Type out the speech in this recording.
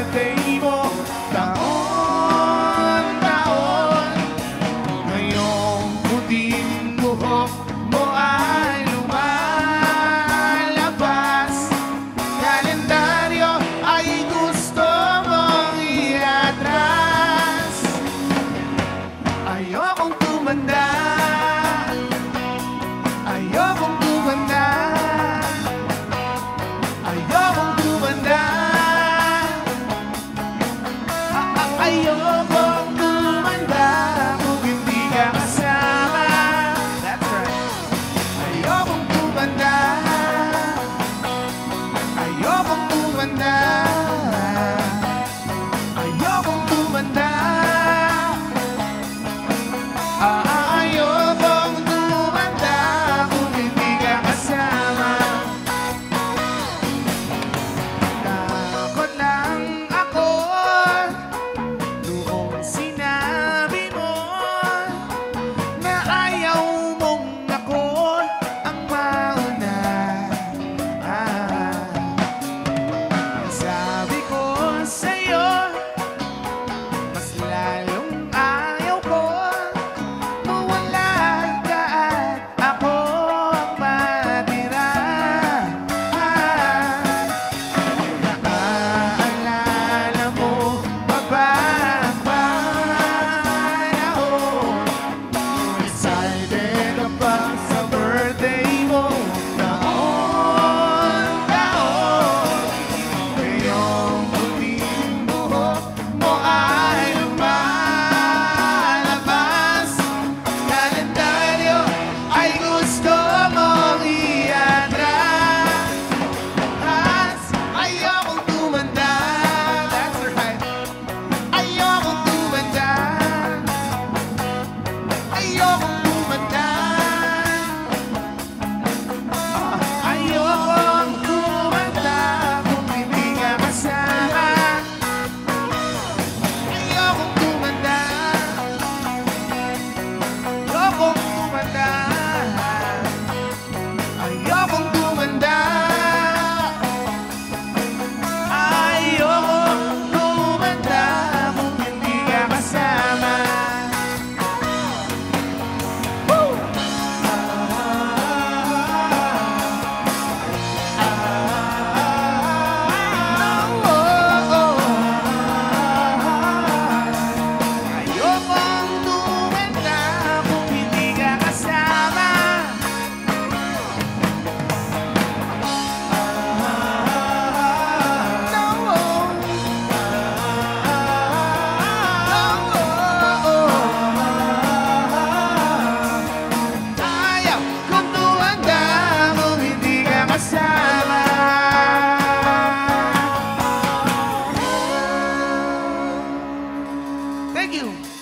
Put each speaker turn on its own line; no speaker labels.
birthday mo. Taon-taon, ngayong puting buhok mo ay lumalabas. Kalendaryo ay gusto mong iatras. Ayokong tumanda, ayokong tumanda, ayokong tumanda, ayokong tumanda kung hindi ka kasama. That's right. Ayokong tumanda, ayokong tumanda, ayokong tumanda. Ayokong tumanda kung hindi ka kasama. Takot lang ako noong sinabi mo na ayaw mong ako ang mauna. Sabi ko sa'yo, mas lalong ayaw ko mawala ka at ako ang matira. Naaalala mo pa ba ang panahon? Excited ka pa sa birthday mo. Taon-taon, ngayong puting buhok mo ay lumalabas. Kalendaryo ay gusto mong iatras. Ayokong tumanda, that's right. Ayokong tumanda, ayokong tumanda, ayokong tumanda kung hindi ka kasama. Ayokong tumanda, ayokong tumanda, ayokong tumanda, ayokong tumanda kung hindi ka kasama. Woo! Ayokong tumanda kung hindi ka kasama. Ayaw kong tumanda kung hindi ka kasama. Thank you.